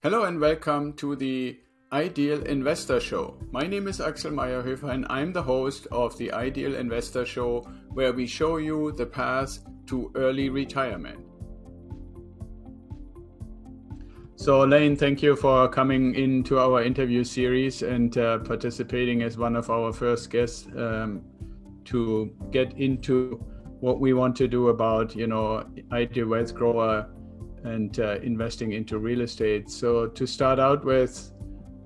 Hello and welcome to the Ideal Investor Show. My name is Axel Meyerhöfer and I'm the host of the Ideal Investor Show, where we show you the path to early retirement. So Lane, thank you for coming into our interview series and participating as one of our first guests to get into what we want to do about, ideal wealth grower and investing into real estate. So to start out with,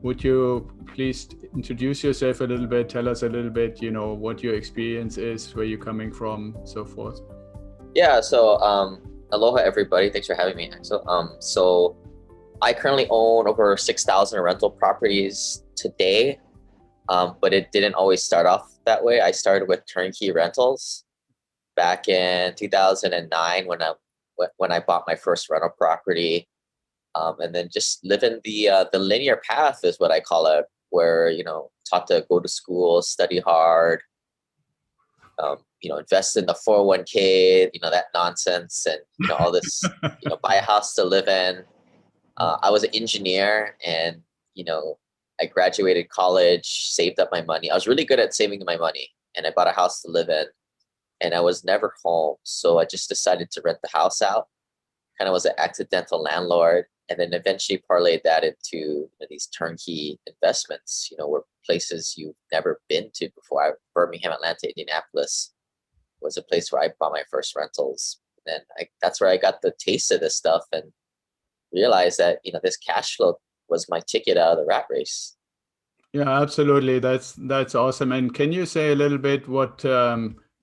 would you please introduce yourself a little bit, tell us a little bit, what your experience is, where you're coming from, so forth. Yeah, so aloha everybody. Thanks for having me, Axel. So I currently own over 6,000 rental properties today, but it didn't always start off that way. I started with Turnkey rentals back in 2009 when I bought my first rental property, and then just living the linear path is what I call it, where taught to go to school, study hard, invest in the 401k, that nonsense, and all this, buy a house to live in. I was an engineer, and I graduated college, saved up my money. I was really good at saving my money, and I bought a house to live in, and I was never home, so I just decided to rent the house out. Kind of was an accidental landlord, and then eventually parlayed that into these turnkey investments. Where places you've never been to before. Birmingham, Atlanta, Indianapolis was a place where I bought my first rentals. And that's where I got the taste of this stuff and realized that this cash flow was my ticket out of the rat race. Yeah, absolutely. That's awesome. And can you say a little bit what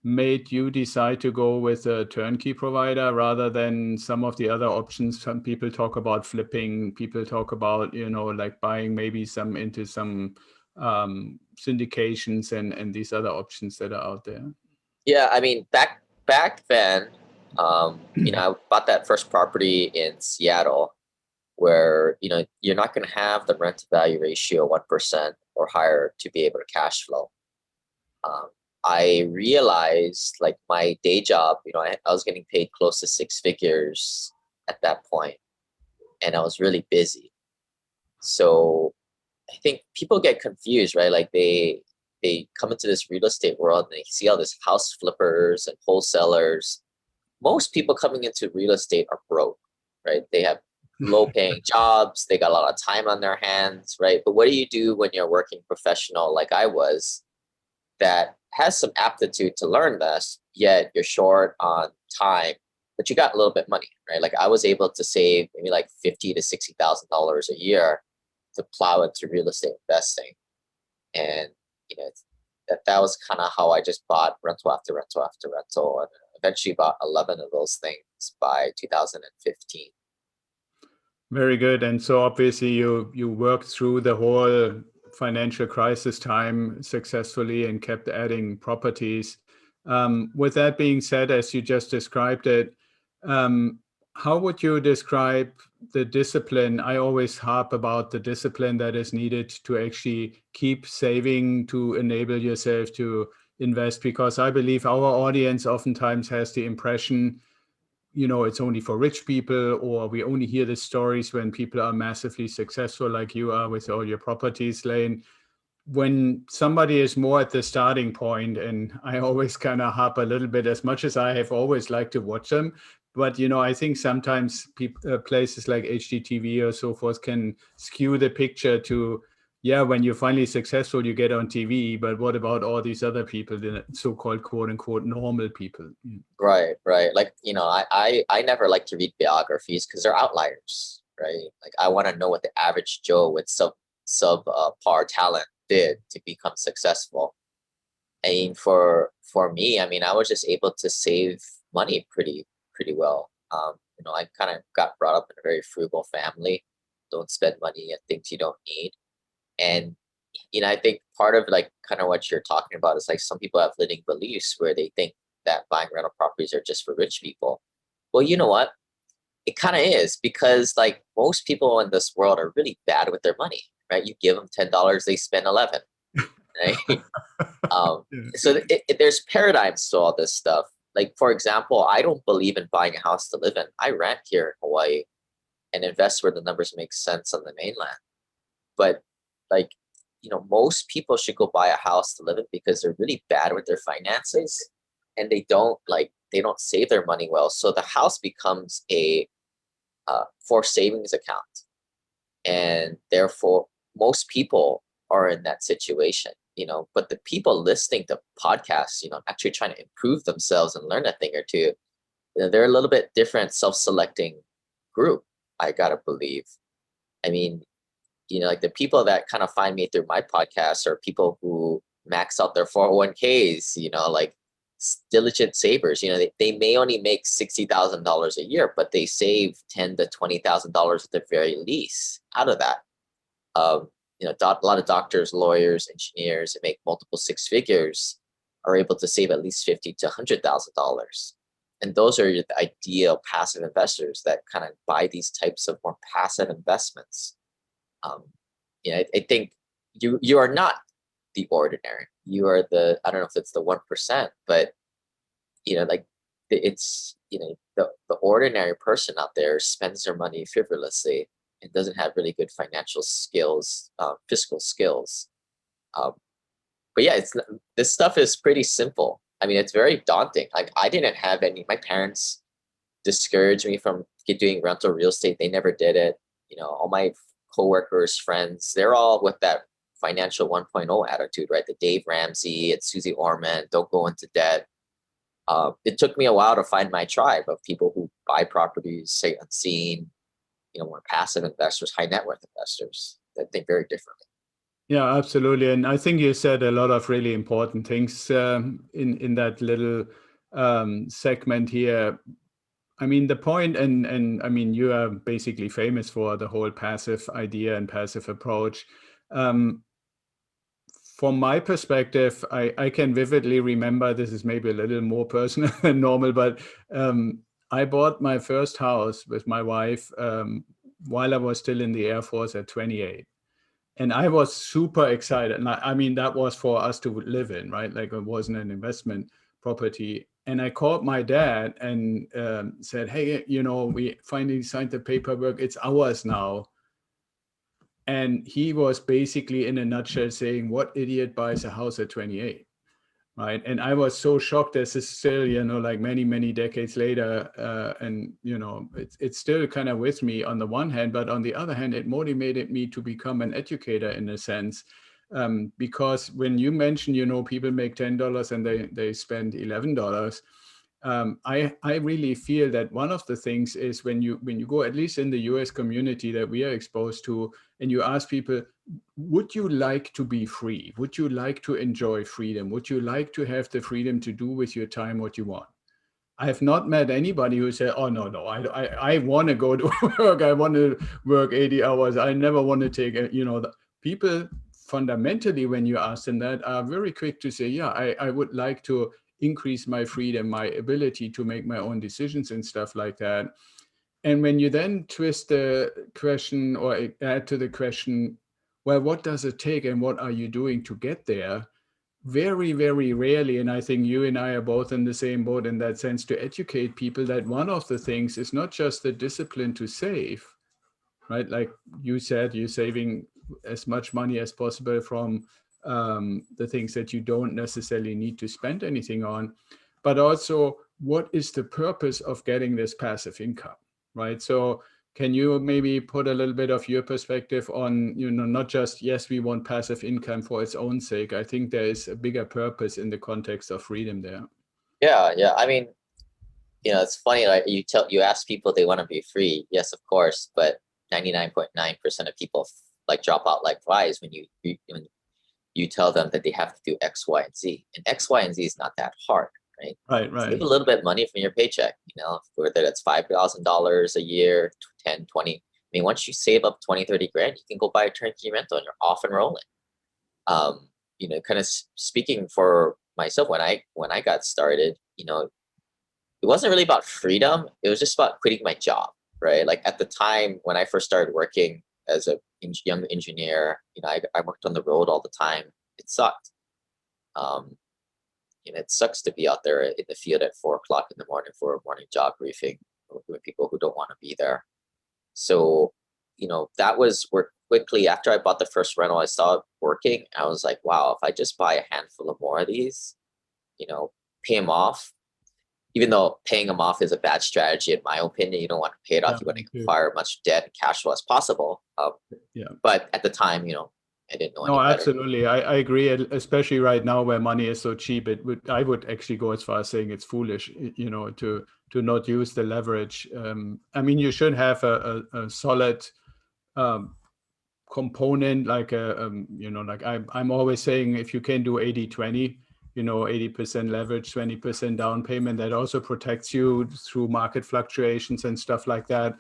made you decide to go with a turnkey provider rather than some of the other options? Some people talk about flipping, people talk about, like buying maybe some into some syndications and these other options that are out there. Yeah, I mean, back then, I bought that first property in Seattle, where you're not going to have the rent to value ratio 1% or higher to be able to cash flow. I realized, like, my day job, I was getting paid close to six figures at that point, and I was really busy. So I think people get confused, right? Like they come into this real estate world and they see all this house flippers and wholesalers. Most people coming into real estate are broke, right? They have low paying jobs, they got a lot of time on their hands, right? But what do you do when you're a working professional like I was, that has some aptitude to learn this, yet you're short on time, but you got a little bit of money, right? Like I was able to save maybe like $50,000 to $60,000 a year to plow into real estate investing. And that was kind of how I just bought rental after rental after rental, and eventually bought 11 of those things by 2015. Very good. And so obviously you worked through the whole financial crisis time successfully and kept adding properties. With that being said, as you just described it, how would you describe the discipline? I always harp about the discipline that is needed to actually keep saving to enable yourself to invest, because I believe our audience oftentimes has the impression it's only for rich people, or we only hear the stories when people are massively successful, like you are with all your properties, Lane. When somebody is more at the starting point, and I always kind of harp a little bit, as much as I have always liked to watch them, but I think sometimes places like HGTV or so forth can skew the picture to, yeah, when you're finally successful, you get on TV, but what about all these other people, the so-called quote unquote normal people? Right. Like, I never like to read biographies because they're outliers, right? Like I want to know what the average Joe with par talent did to become successful. And for me, I mean, I was just able to save money pretty well. I kind of got brought up in a very frugal family. Don't spend money on things you don't need. And I think part of like kind of what you're talking about is like some people have limiting beliefs where they think that buying rental properties are just for rich people. Well, you know what? It kind of is, because like most people in this world are really bad with their money, right? You give them $10, they spend 11, right? um, Yeah. so there's paradigms to all this stuff. Like, for example, I don't believe in buying a house to live in. I rent here in Hawaii. and invest where the numbers make sense on the mainland. But like, most people should go buy a house to live in because they're really bad with their finances, and they don't save their money well. So the house becomes a forced savings account, and therefore most people are in that situation. But the people listening to podcasts, actually trying to improve themselves and learn a thing or two, they're a little bit different, self-selecting group, I gotta believe. I mean, like the people that kind of find me through my podcast are people who max out their 401ks, like diligent savers. They may only make $60,000 a year, but they save $10,000 to $20,000 at the very least out of that. A lot of doctors, lawyers, engineers that make multiple six figures are able to save at least $50,000 to $100,000. And those are the ideal passive investors that kind of buy these types of more passive investments. I think you are not the ordinary. You are I don't know if it's the 1%, but like it's the ordinary person out there spends their money frivolously and doesn't have really good financial skills, fiscal skills. But yeah, this stuff is pretty simple. I mean, it's very daunting. Like I didn't have any. My parents discouraged me from doing rental real estate. They never did it. All my coworkers, friends, they're all with that financial 1.0 attitude, right? The Dave Ramsey, it's Susie Orman, don't go into debt. It took me a while to find my tribe of people who buy properties, say unseen, more passive investors, high net worth investors that think very differently. Yeah, absolutely. And I think you said a lot of really important things in that little segment here. I mean, the point, and I mean, you are basically famous for the whole passive idea and passive approach. Um, from my perspective, I can vividly remember, this is maybe a little more personal than normal, but I bought my first house with my wife while I was still in the Air Force at 28. And I was super excited. And I mean, that was for us to live in, right? Like it wasn't an investment property. And I called my dad and said, hey, we finally signed the paperwork. It's ours now. And he was basically in a nutshell saying, what idiot buys a house at 28? Right. And I was so shocked. This is still, like many, many decades later. And, it's still kind of with me on the one hand, but on the other hand, it motivated me to become an educator in a sense. Because when you mention, people make $10 and they spend $11. I really feel that one of the things is when you go, at least in the US community that we are exposed to, and you ask people, would you like to be free? Would you like to enjoy freedom? Would you like to have the freedom to do with your time what you want? I have not met anybody who said, oh, no, I want to go to work. I want to work 80 hours. I never want to take it. People fundamentally, when you ask them that, are very quick to say, yeah, I would like to increase my freedom, my ability to make my own decisions and stuff like that. And when you then twist the question or add to the question, well, what does it take and what are you doing to get there? Very, very rarely, and I think you and I are both in the same boat in that sense, to educate people that one of the things is not just the discipline to save, right? Like you said, you're saving as much money as possible from the things that you don't necessarily need to spend anything on, but also what is the purpose of getting this passive income, right? So can you maybe put a little bit of your perspective on, not just, yes, we want passive income for its own sake. I think there is a bigger purpose in the context of freedom there. Yeah. I mean, it's funny. Like you ask people they want to be free. Yes, of course, but 99.9% of people like drop out like flies when you tell them that they have to do X, Y, and Z. And X, Y, and Z is not that hard, right? Right. Save a little bit of money from your paycheck, whether that's $5,000 a year, 10, 20. I mean, once you save up 20, 30 grand, you can go buy a turnkey rental and you're off and rolling. Kind of speaking for myself, when I got started, it wasn't really about freedom. It was just about quitting my job, right? Like at the time when I first started working as a young engineer, I worked on the road all the time. It sucked. Um, it sucks to be out there in the field at 4 o'clock in the morning for a morning job briefing with people who don't want to be there. So, that was where quickly after I bought the first rental, I saw it working. I was like, wow, if I just buy a handful of more of these, you know, pay them off, even though paying them off is a bad strategy, in my opinion. You don't want to pay it off. Yeah, You want me to too. acquire as much debt and cash flow as possible. Yeah. But at the time, I didn't know No, any better. absolutely. I agree, especially right now where money is so cheap. I would actually go as far as saying it's foolish, to not use the leverage. I mean, you should have a solid um, component, like like I'm always saying, if you can do 80-20, 80% leverage, 20% down payment, that also protects you through market fluctuations and stuff like that.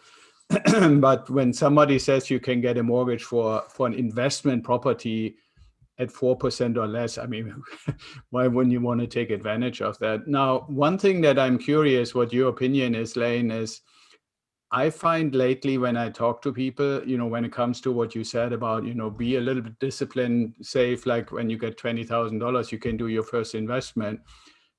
But when somebody says you can get a mortgage for an investment property at 4% or less, I mean, why wouldn't you want to take advantage of that? Now, one thing that I'm curious what your opinion is, Lane, is I find lately when I talk to people, when it comes to what you said about, be a little bit disciplined, save, like when you get $20,000, you can do your first investment.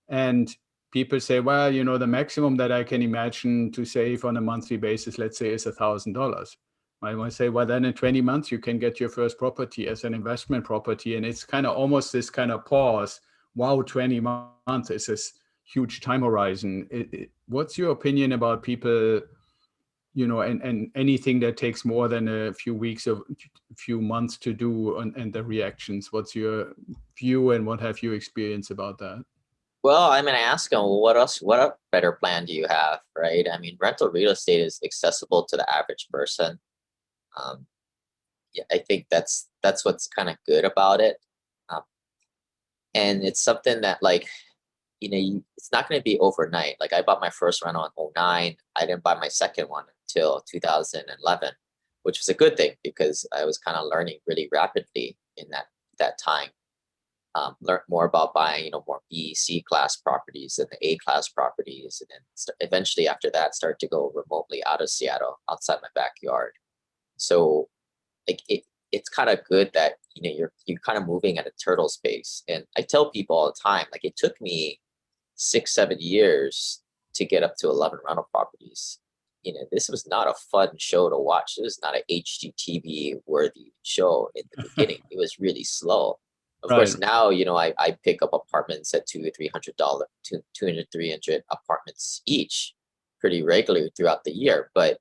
And people say, well, the maximum that I can imagine to save on a monthly basis, let's say, is $1,000. I want to say, well, then in 20 months, you can get your first property as an investment property. And it's kind of almost this kind of pause. Wow, 20 months is this huge time horizon. What's your opinion about people, and anything that takes more than a few weeks or a few months to do, and the reactions? What's your view and what have you experienced about that? Well, I'm gonna ask them, well, what better plan do you have, right? I mean, rental real estate is accessible to the average person. Um, yeah, I think that's what's kind of good about it. Um, and it's something that, like, it's not going to be overnight. Like, I bought my first rental in '09. I didn't buy my second one until 2011, which was a good thing because I was kind of learning really rapidly in that time. Learn more about buying, more B, C class properties than the A class properties, and then eventually after that, start to go remotely out of Seattle, outside my backyard. So, like, it's kind of good that you're kind of moving at a turtle space. And I tell people all the time, like, it took me 6-7 years to get up to 11 rental properties. This was not a fun show to watch. This was not an HGTV worthy show in the beginning. It was really slow. Of Right. course, now, I pick up apartments at $200-300, 200-300 apartments each pretty regularly throughout the year. But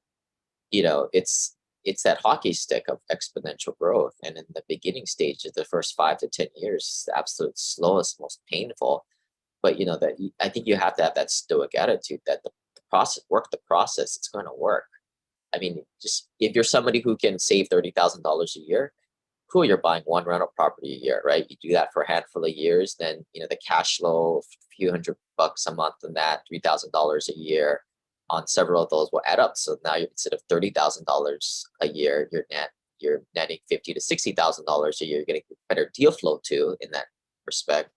it's that hockey stick of exponential growth. And in the beginning stages, the first 5 to 10 years, is the absolute slowest, most painful. But I think you have to have that stoic attitude that the process, work the process, it's going to work. I mean, just if you're somebody who can save $30,000 a year, cool, you're buying one rental property a year, right? You do that for a handful of years, then the cash flow, a few $100 a month, and that $3,000 a year on several of those will add up. So now, instead of $30,000 a year, you're netting $50,000 to $60,000 a year. You're getting better deal flow too in that respect.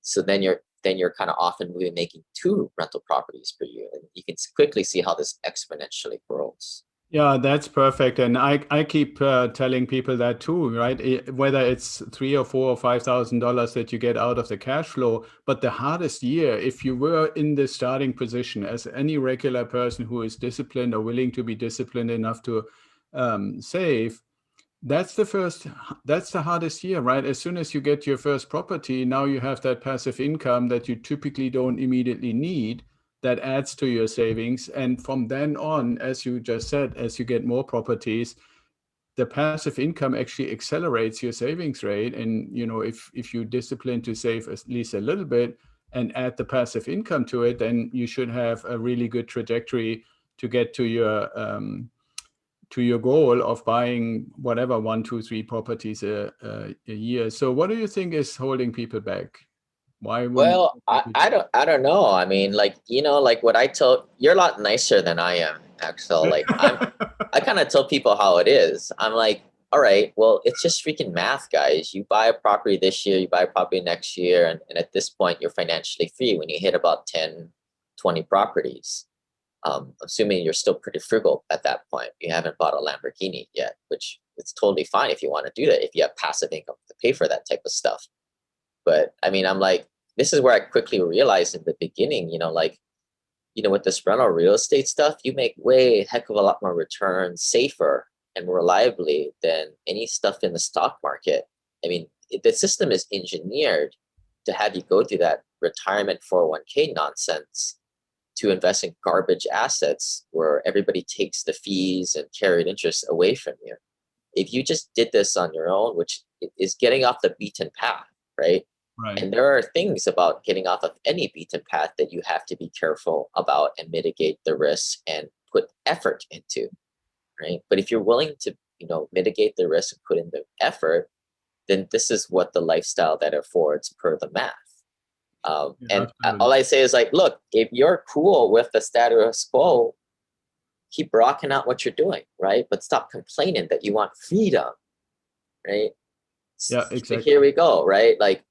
So then you're kind of often maybe making two rental properties per year, and you can quickly see how this exponentially grows. Yeah, that's perfect. And I keep telling people that too, right? Whether it's 3 or 4 or 5 thousand dollars that you get out of the cash flow, but the hardest year, if you were in the starting position as any regular person who is disciplined or willing to be disciplined enough to save, that's the hardest year, right? As soon as you get your first property, now you have that passive income that you typically don't immediately need, that adds to your savings. And from then on, as you just said, as you get more properties, the passive income actually accelerates your savings rate. And if you discipline to save at least a little bit and add the passive income to it, then you should have a really good trajectory to get to your goal of buying whatever, 1, 2, 3 properties a year. So what do you think is holding people back? Why wouldn't Well, people do I don't know. I mean, like, like what I tell you're a lot nicer than I am, Axel. Like, I it? kind of tell people how it is. I'm like, all right, well, it's just freaking math, guys. You buy a property this year, you buy a property next year, and at this point, you're financially free when you hit about 10, 20 properties. Assuming you're still pretty frugal at that point. You haven't bought a Lamborghini yet, which it's totally fine if you want to do that, if you have passive income to pay for that type of stuff. But I mean, I'm like, this is where I quickly realized in the beginning, like, with this rental real estate stuff, you make way heck of a lot more returns safer and reliably than any stuff in the stock market. I mean, the system is engineered to have you go through that retirement 401k nonsense to invest in garbage assets where everybody takes the fees and carried interest away from you. If you just did this on your own, which is getting off the beaten path, right? Right. And there are things about getting off of any beaten path that you have to be careful about and mitigate the risks and put effort into, right? But if you're willing to, mitigate the risk and put in the effort, then this is what the lifestyle that affords per the math. Yeah, And absolutely. all I say is like, look, if you're cool with the status quo, keep rocking out what you're doing, right? But stop complaining that you want freedom, right? Yeah, So here exactly. we go, right? Like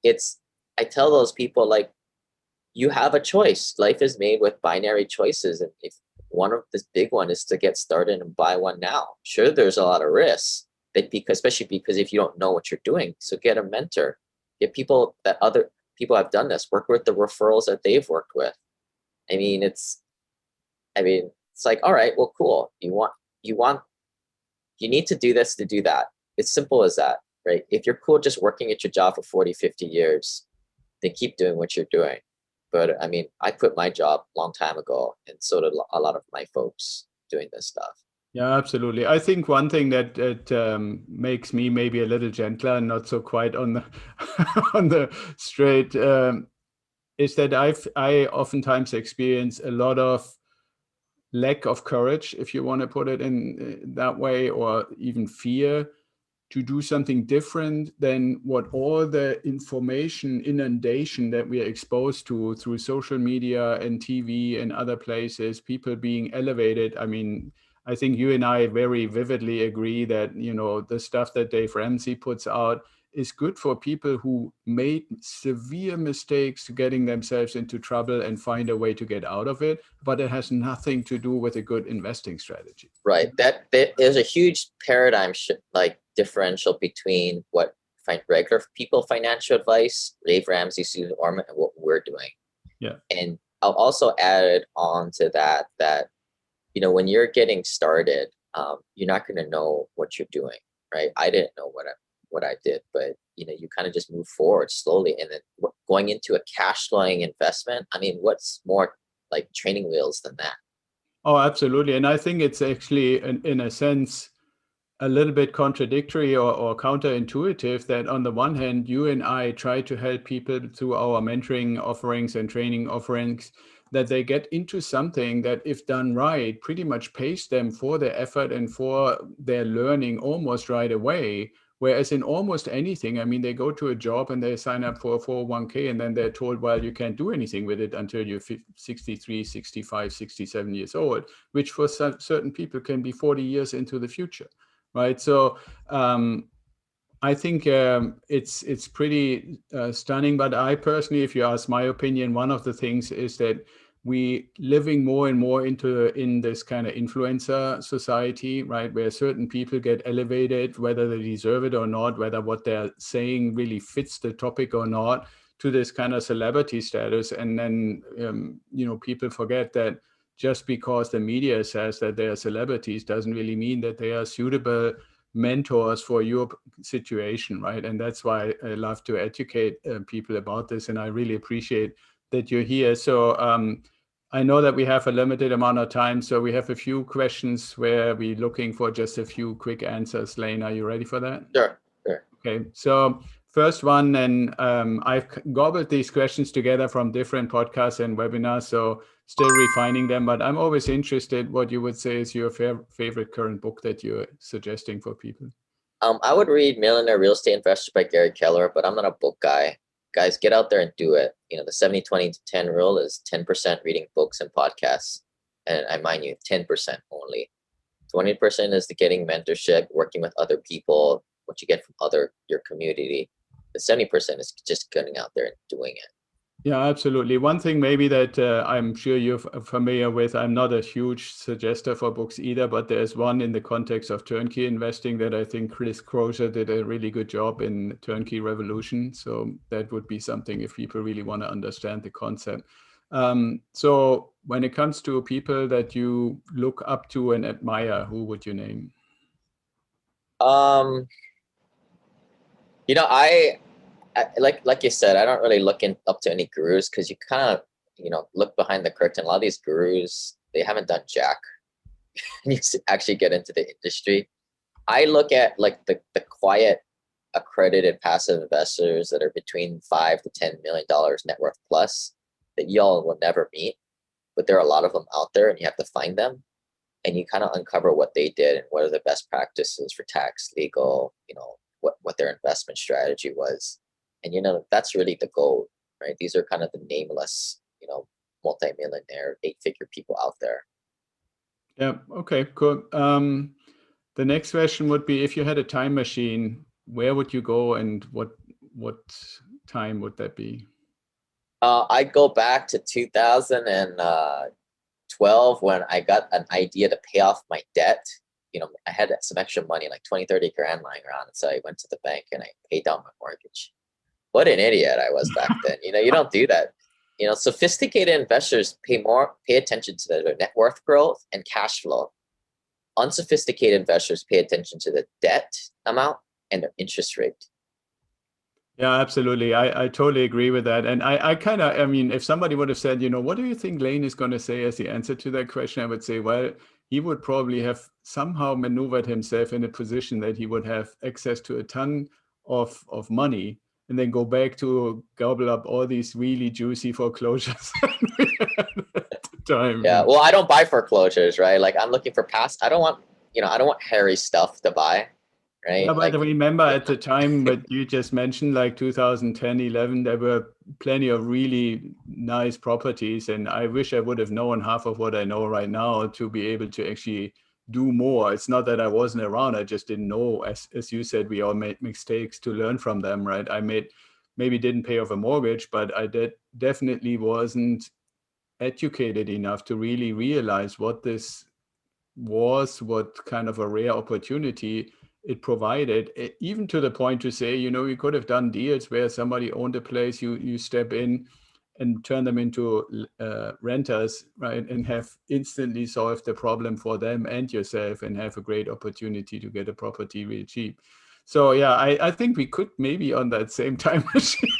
I tell those people like, you have a choice. Life is made with binary choices. And if one of this big one is to get started and buy one now, sure, there's a lot of risks that especially because if you don't know what you're doing, so get a mentor, get people that other people have done this, work with the referrals that they've worked with. I mean, it's like, all right, well, cool. You want, you need to do this to do that. It's simple as that, right? If you're cool just working at your job for 40, 50 years, then keep doing what you're doing. But I mean, I quit my job a long time ago, and so did a lot of my folks doing this stuff. Yeah, absolutely. I think one thing that makes me maybe a little gentler and not so quite on the on the straight is that I oftentimes experience a lot of lack of courage, if you want to put it in that way, or even fear to do something different than what all the information inundation that we are exposed to through social media and TV and other places, people being elevated. I mean, I think you and I very vividly agree that, the stuff that Dave Ramsey puts out is good for people who made severe mistakes getting themselves into trouble and find a way to get out of it, but it has nothing to do with a good investing strategy. Right. That there's a huge paradigm like differential between what regular people financial advice, Dave Ramsey, Susan Orman, and what we're doing. Yeah. And I'll also add on to that when you're getting started, you're not going to know what you're doing, right? I didn't know what I did, but you kind of just move forward slowly, and then going into a cash flowing investment. I mean, what's more like training wheels than that? Oh, absolutely. And I think it's actually, in a sense, a little bit contradictory or counterintuitive that on the one hand, you and I try to help people through our mentoring offerings and training offerings that they get into something that, if done right, pretty much pays them for their effort and for their learning almost right away. Whereas in almost anything, I mean, they go to a job and they sign up for a 401k and then they're told, well, you can't do anything with it until you're 63, 65, 67 years old, which for certain people can be 40 years into the future. Right. So I think it's pretty stunning. But I personally, if you ask my opinion, one of the things is that we living more and more in this kind of influencer society, right, where certain people get elevated, whether they deserve it or not, whether what they're saying really fits the topic or not, to this kind of celebrity status. And then, people forget that just because the media says that they are celebrities doesn't really mean that they are suitable mentors for your situation, right? And that's why I love to educate people about this. And I really appreciate that you're here. So I know that we have a limited amount of time. So we have a few questions where we're looking for just a few quick answers. Lane, are you ready for that? Sure, sure. Okay, so first one, and I've gobbled these questions together from different podcasts and webinars, so still refining them, but I'm always interested what you would say is your favorite current book that you're suggesting for people. I would read Millionaire Real Estate Investor by Gary Keller, but I'm not a book guy. Guys, get out there and do it. The 70-20-10 rule is 10% reading books and podcasts. And I mind you, 10% only. 20% is the getting mentorship, working with other people, what you get from your community. The 70% is just getting out there and doing it. Yeah, absolutely. One thing maybe that I'm sure you're familiar with, I'm not a huge suggester for books either, but there's one in the context of turnkey investing that I think Chris Crozier did a really good job in Turnkey Revolution. So that would be something if people really want to understand the concept. So when it comes to people that you look up to and admire, who would you name? Um, I like you said, I don't really up to any gurus because you kind of look behind the curtain. A lot of these gurus, they haven't done jack. You actually get into the industry. I look at like the quiet accredited passive investors that are between $5 to $10 million net worth plus that y'all will never meet, but there are a lot of them out there, and you have to find them, and you kind of uncover what they did and what are the best practices for tax, legal, what their investment strategy was, and that's really the goal, right? These are kind of the nameless, multi-millionaire, eight-figure people out there. Yeah. Okay. Cool. The next question would be: if you had a time machine, where would you go, and what time would that be? I'd go back to 2012 when I got an idea to pay off my debt. I had some extra money, like 20, 30 grand lying around. So I went to the bank and I paid down my mortgage. What an idiot I was back then. You don't do that. Sophisticated investors pay attention to their net worth growth and cash flow. Unsophisticated investors pay attention to the debt amount and their interest rate. Yeah, absolutely. I totally agree with that. And I mean, if somebody would have said, what do you think Lane is going to say as the answer to that question? I would say, well, he would probably have somehow maneuvered himself in a position that he would have access to a ton of money and then go back to gobble up all these really juicy foreclosures at the time. Yeah. Well, I don't buy foreclosures, right? Like I'm looking for past. I don't want hairy stuff to buy, Yeah, right? but Like, remember at the time that you just mentioned, like 2010, 11, there were plenty of really nice properties. And I wish I would have known half of what I know right now to be able to actually do more. It's not that I wasn't around, I just didn't know. As you said, we all made mistakes to learn from them, right? Maybe didn't pay off a mortgage, but I definitely wasn't educated enough to really realize what this was, what kind of a rare opportunity it provided, even to the point to say, you could have done deals where somebody owned a place, you step in and turn them into renters, right, and have instantly solved the problem for them and yourself and have a great opportunity to get a property real cheap. So yeah, I think we could maybe on that same time machine.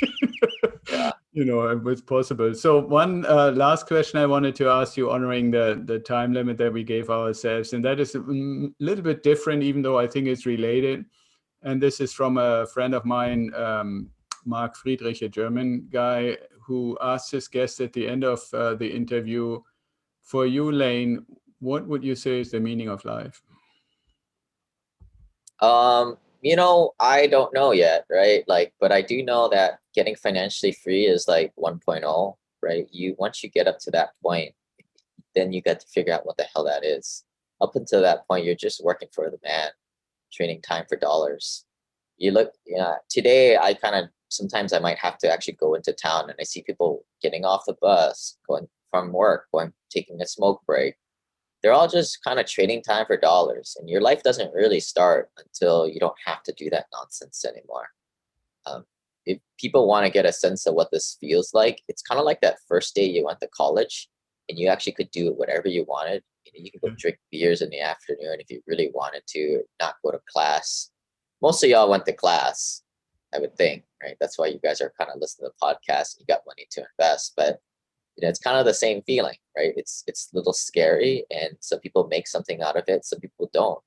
yeah. It was possible. So one last question I wanted to ask you, honoring the time limit that we gave ourselves, and that is a little bit different, even though I think it's related. And this is from a friend of mine, Mark Friedrich, a German guy, who asked his guest at the end of the interview, for you, Lane, what would you say is the meaning of life? I don't know yet, right? Like, but I do know that getting financially free is like 1.0, right? Once you get up to that point, then you get to figure out what the hell that is. Up until that point, you're just working for the man, trading time for dollars. Today I kind of sometimes I might have to actually go into town and I see people getting off the bus, going from work, taking a smoke break. They're all just kind of trading time for dollars, and your life doesn't really start until you don't have to do that nonsense anymore. Um, if people want to get a sense of what this feels like, it's kind of like that first day you went to college and you actually could do whatever you wanted. You could go drink beers in the afternoon if you really wanted to, not go to class. Most of y'all went to class, I would think, right? That's why you guys are kind of listening to the podcast. You got money to invest, but it's kind of the same feeling, right? It's a little scary, and some people make something out of it, some people don't.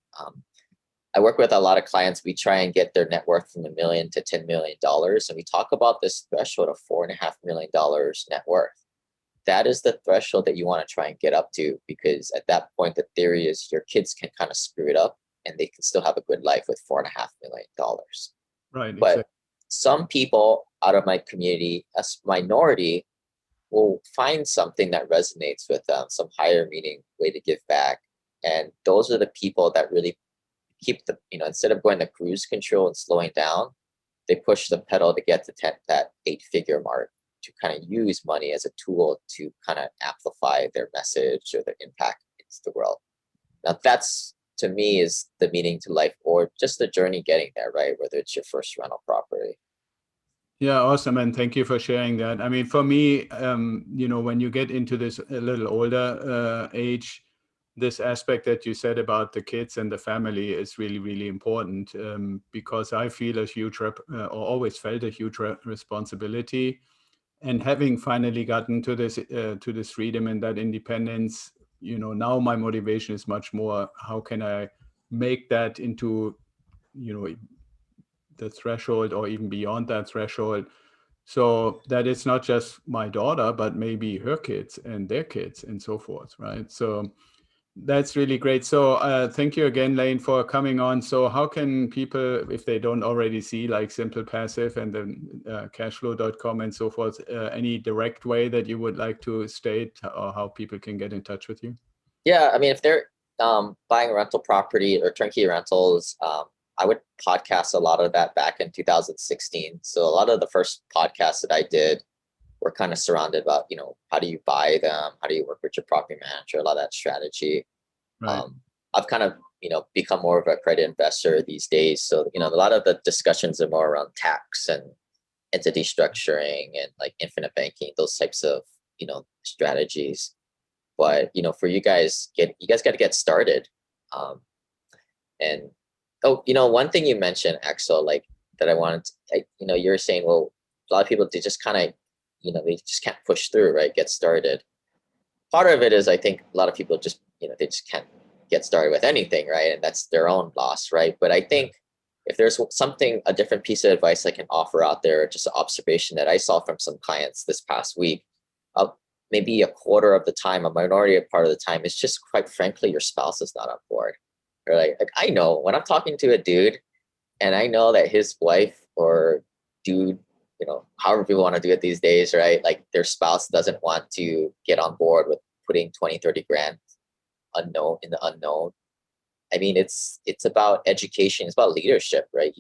I work with a lot of clients. We try and get their net worth from $1 million to $10 million, and we talk about this threshold of $4.5 million net worth. That is the threshold that you want to try and get up to, because at that point, the theory is your kids can kind of screw it up, and they can still have a good life with $4.5 million. Right, But exactly. some people out of my community, a minority, will find something that resonates with them, some higher meaning way to give back. And those are the people that really keep instead of going to cruise control and slowing down, they push the pedal to get to that 8-figure mark, to kind of use money as a tool to kind of amplify their message or their impact into the world. Now that's, to me, is the meaning to life, or just the journey getting there, right? Whether it's your first rental property. Yeah, awesome. And thank you for sharing that. I mean, for me, when you get into this a little older age, this aspect that you said about the kids and the family is really, really important, because I feel a huge, or always felt a huge responsibility. And having finally gotten to this freedom and that independence, now my motivation is much more, how can I make that into, the threshold or even beyond that threshold, so that it's not just my daughter, but maybe her kids and their kids and so forth, right? So that's really great. So thank you again, Lane, for coming on. So how can people, if they don't already see like Simple Passive and then cashflow.com and so forth, any direct way that you would like to state, or how people can get in touch with you? Yeah, I mean, if they're buying a rental property or turnkey rentals, I would podcast a lot of that back in 2016. So a lot of the first podcasts that I did were kind of surrounded about, how do you buy them? How do you work with your property manager? A lot of that strategy. Right. I've kind of, become more of a credit investor these days. So, a lot of the discussions are more around tax and entity structuring and like infinite banking, those types of, strategies. But, for you guys, got to get started. Um, and oh, one thing you mentioned, Axel, like that I wanted to, you're saying, well, a lot of people, they just kind of, they just can't push through, right? Get started. Part of it is, I think a lot of people just, they just can't get started with anything, right? And that's their own loss, right? But I think if there's a different piece of advice I can offer out there, just an observation that I saw from some clients this past week, maybe a quarter of the time, a minority of part of the time, it's just quite frankly, your spouse is not on board. Or like I know when I'm talking to a dude and I know that his wife or dude, however people want to do it these days, right? Like their spouse doesn't want to get on board with putting 20, 30 grand unknown in the unknown. I mean, it's about education. It's about leadership, right?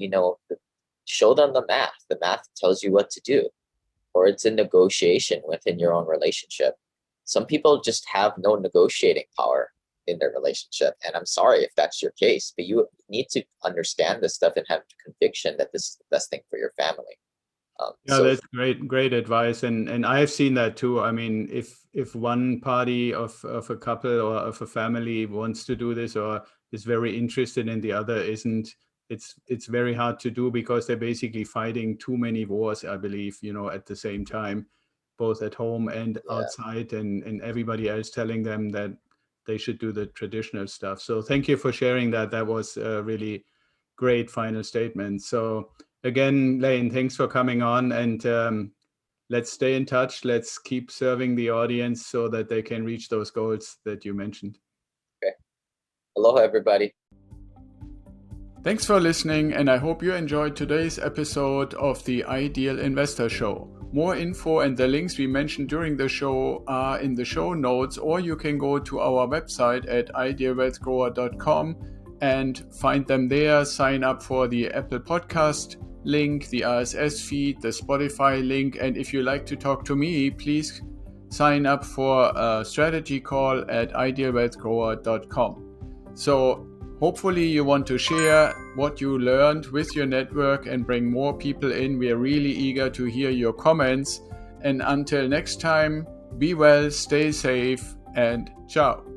Show them the math. The math tells you what to do, or it's a negotiation within your own relationship. Some people just have no negotiating power in their relationship. And I'm sorry if that's your case, but you need to understand this stuff and have conviction that this is the best thing for your family. Yeah, So that's great advice, and I have seen that too. I mean, if one party of a couple or of a family wants to do this or is very interested and the other isn't, it's very hard to do, because they're basically fighting too many wars, I believe, at the same time, both at home and yeah, outside, and everybody else telling them that they should do the traditional stuff. So thank you for sharing that. That was really great final statement. So again, Lane, thanks for coming on, and let's stay in touch. Let's keep serving the audience so that they can reach those goals that you mentioned. okay. Aloha, everybody. Thanks for listening, and I hope you enjoyed today's episode of the Ideal Investor Show. More info and the links we mentioned during the show are in the show notes, or you can go to our website at idealwealthgrower.com and find them there. Sign up for the Apple Podcast link, the RSS feed, the Spotify link, and if you like to talk to me, please sign up for a strategy call at idealwealthgrower.com. So hopefully you want to share what you learned with your network and bring more people in. We are really eager to hear your comments. And until next time, be well, stay safe, and ciao.